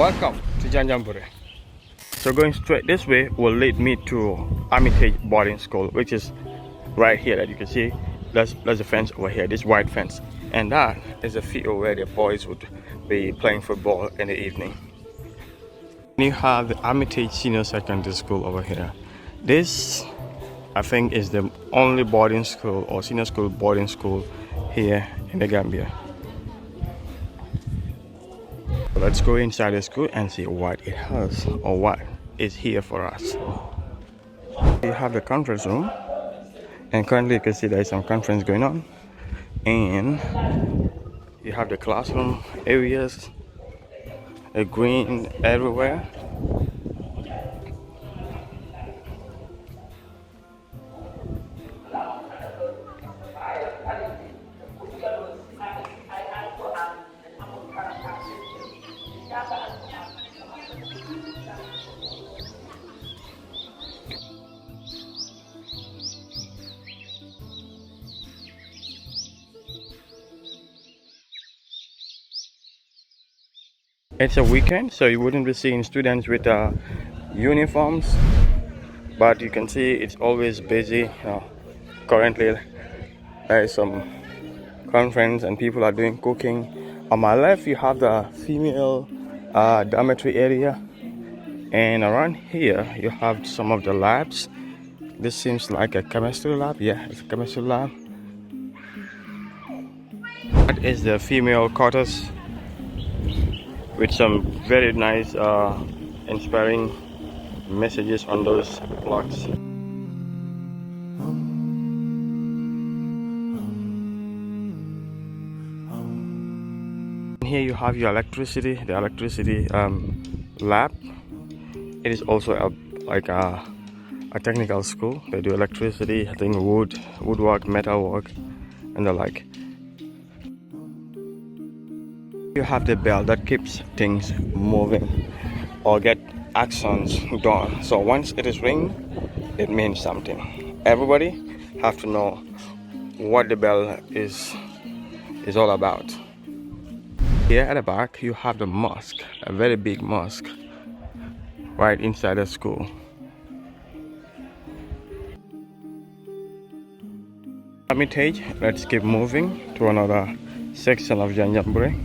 Welcome to Janjambure. So going straight this way will lead me to Armitage boarding school, which is right here that you can see. There's a fence over here, this white fence, and that is a field where the boys would be playing football in the evening. You have the Armitage Senior Secondary School over here. This, I think, is the only boarding school or senior school boarding school here in the Gambia. Let's go inside the school and see what it has or what is here for us. You have the conference room, and currently you can see there is some conference going on, and you have the classroom areas, a green everywhere. It's a weekend, so you wouldn't be seeing students with uniforms, but you can see it's always busy. Currently there is some conference and people are doing cooking. On my left you have the female dormitory area, and around here you have some of the labs. This seems like a chemistry lab. Yeah, it's a chemistry lab. That is the female quarters, with some very nice inspiring messages on those blocks. Here you have your electricity, the electricity lab. It is also like a technical school. They do electricity, I think woodwork, metalwork, and the like. You have the bell that keeps things moving or get actions done. So once it is ringing, it means something. Everybody have to know what the bell is all about. Here at the back you have the mosque, a very big mosque right inside the school. Armitage, let's keep moving to another section of Janjambure.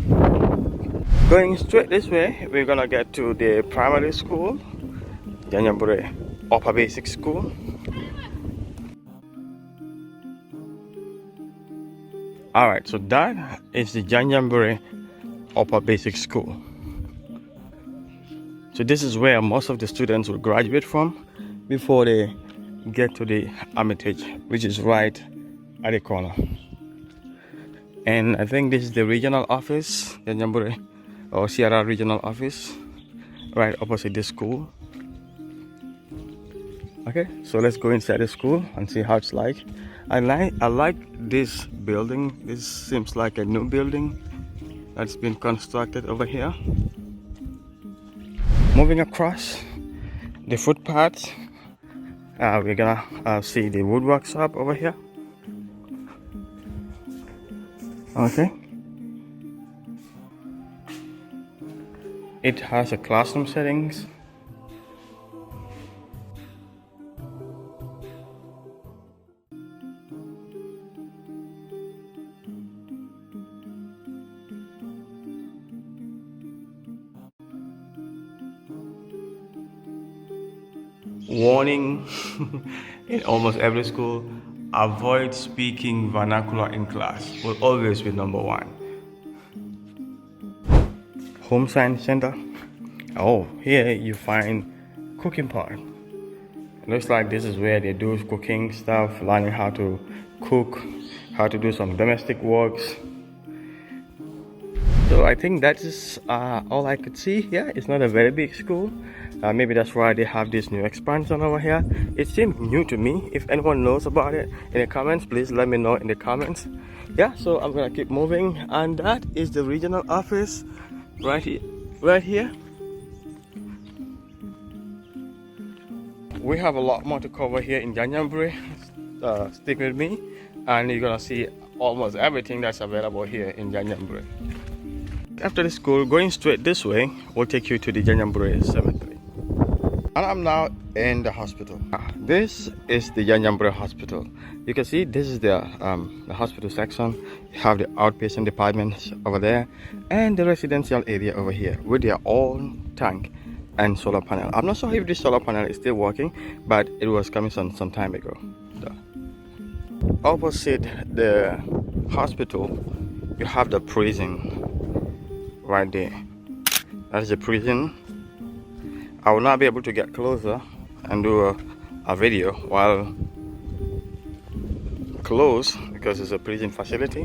Going straight this way, we're gonna get to the primary school, Janjambure Upper Basic School. Alright, so that is the Janjambure Upper Basic School. So this is where most of the students will graduate from before they get to the Armitage, which is right at the corner. And I think this is the regional office, Janjambure or Sierra regional office, right opposite the school. Okay, so let's go inside the school and see how it's like. I like this building. This seems like a new building that's been constructed over here. Moving across the footpath, we're gonna see the woodwork shop over here. Okay, it has a classroom settings. Warning in almost every school: avoid speaking vernacular in class. Will always be number one. Home Science Center. Oh, here you find cooking part. It looks like this is where they do cooking stuff, learning how to cook, how to do some domestic works. So I think that is all I could see here. It's not a very big school. Maybe that's why they have this new expansion over here. It seems new to me. If anyone knows about it in the comments, please let me know in the comments. Yeah, so I'm gonna keep moving, and that is the regional office right here. We have a lot more to cover here in Janjambure. Stick with me and you're gonna see almost everything that's available here in Janjambure. After the school, going straight this way will take you to the Janjambure Cemetery. And I'm now in the hospital. This is the Janjambure Hospital. You can see this is the hospital section. You have the outpatient departments over there and the residential area over here with their own tank and solar panel. I'm not sure if this solar panel is still working, but it was commissioned some time ago. Opposite the hospital, you have the prison right there. That is the prison. I will not be able to get closer and do a video while close because it's a prison facility.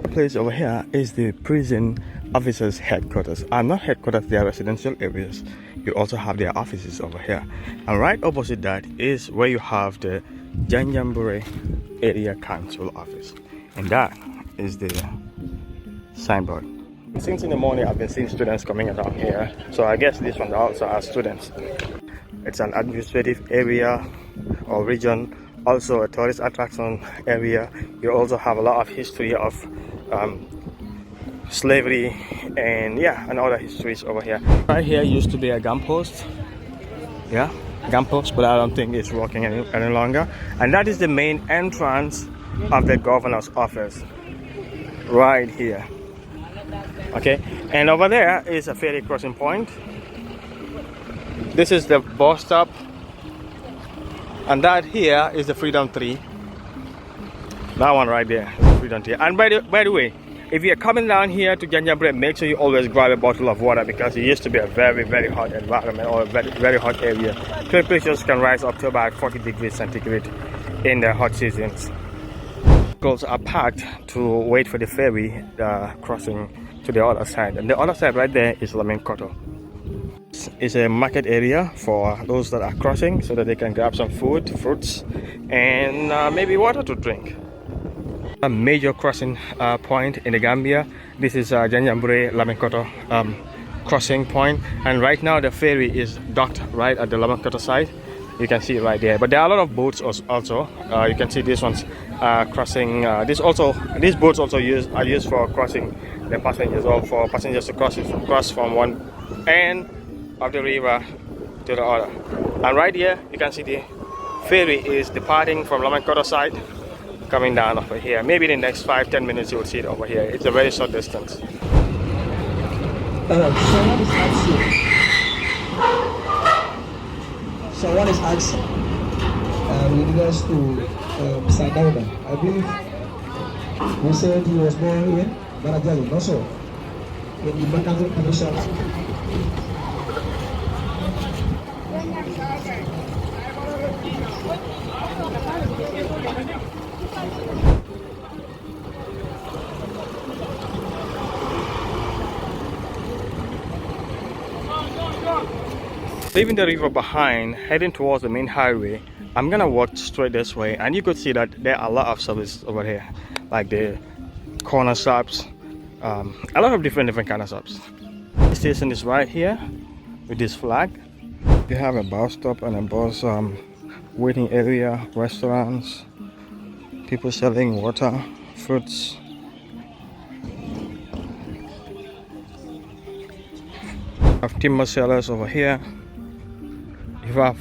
The place over here is the prison officers' headquarters. Not headquarters, they are residential areas. You also have their offices over here. And right opposite that is where you have the Janjambure Area Council office. And that is the signboard. Since in the morning I've been seeing students coming around here, so I guess this one also has students. It's an administrative area or region, also a tourist attraction area. You also have a lot of history of slavery and other histories over here. Right here used to be a gun post, gun post, but I don't think it's working any longer. And that is the main entrance of the governor's office right here. Okay, and over there is a ferry crossing point. This is the bus stop, and that here is the Freedom Tree. That one right there is the Freedom Tree. And by the way, if you're coming down here to Janjambure, make sure you always grab a bottle of water because it used to be a very, very hot environment or a very, very hot area. Temperatures can rise up to about 40 degrees centigrade in the hot seasons. Vehicles are packed to wait for the ferry crossing to the other side, and the other side right there is Lamenkoto. It's a market area for those that are crossing so that they can grab some food, fruits, and maybe water to drink. A major crossing point in the Gambia. This is Janjambure Lamenkoto crossing point, and right now the ferry is docked right at the Lamenkoto side. You can see it right there, but there are a lot of boats also. You can see these ones crossing. These boats also are used for crossing the passengers, or for passengers to cross from one end of the river to the other. And right here you can see the ferry is departing from Lamenkoto side, coming down over here. Maybe in the next 5-10 minutes you will see it over here. It's a very short distance. So one is asking with regards to Mr. Dauda. I believe we said he was born in Barajali, also in the Bakang Commission. Leaving the river behind, heading towards the main highway, I'm gonna walk straight this way, and you could see that there are a lot of services over here, like the corner shops, a lot of different kind of shops. The station is right here with this flag. You have a bus stop and a bus waiting area, restaurants, people selling water, fruits. Have timber sellers over here. You have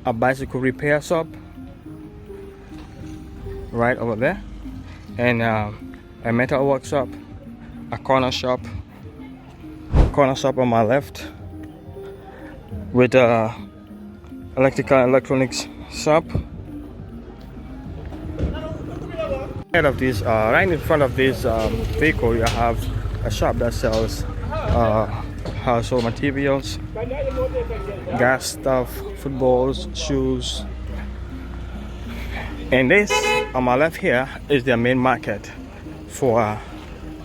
a bicycle repair shop right over there, and a metal workshop, a corner shop on my left with a electronics shop. Right in front of this vehicle, you have a shop that sells household materials, gas stuff, footballs, shoes. And this on my left here is their main market for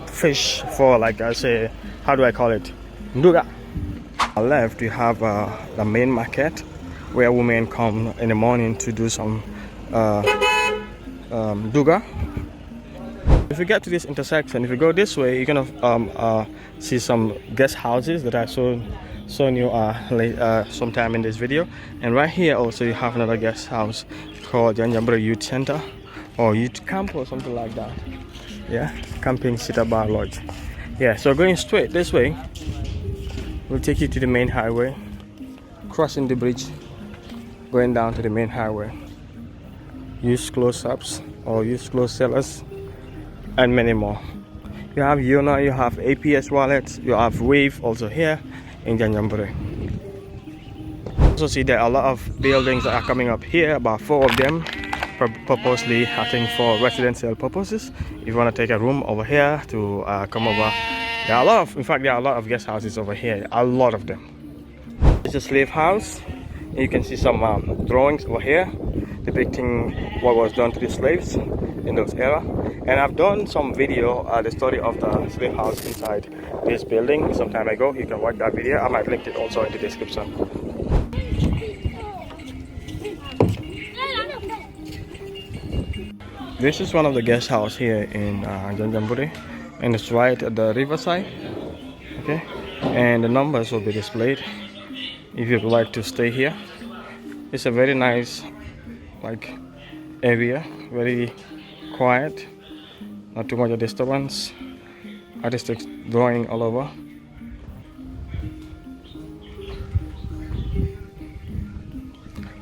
fish, for, like I say, how do I call it, nduga. On my left you have the main market where women come in the morning to do some duga. If you get to this intersection, if you go this way, you're gonna see some guest houses that I showed you sometime in this video. And right here also you have another guest house called Janjambure Youth Center or Youth Camp or something like that. Yeah, Camping Sitter Bar Lodge. Yeah, so going straight this way will take you to the main highway, crossing the bridge, going down to the main highway. Use close-ups or use close sellers and many more. You have Yona, you have APS wallets, you have Wave also here in Janjambure. Also see there are a lot of buildings that are coming up here, about 4 of them, purposely I think for residential purposes. If you want to take a room over here to come over, there are a lot of, in fact there are a lot of guest houses over here, a lot of them. It's a slave house. You can see some drawings over here depicting what was done to the slaves in those era. And I've done some video, the story of the slave house inside this building some time ago. You can watch that video. I might link it also in the description. This is one of the guest house here in Janjambure, and it's right at the riverside. Okay, and the numbers will be displayed if you'd like to stay here. It's a very nice area, very quiet, not too much of disturbance, artistic drawing all over.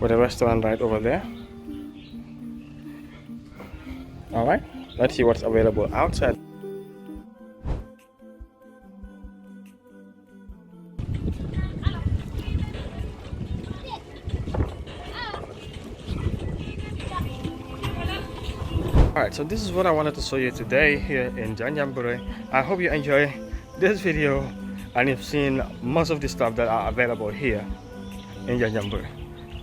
With a restaurant right over there. Alright, let's see what's available outside. Alright, so this is what I wanted to show you today here in Janjambure. I hope you enjoy this video and you've seen most of the stuff that are available here in Janjambure.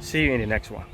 See you in the next one.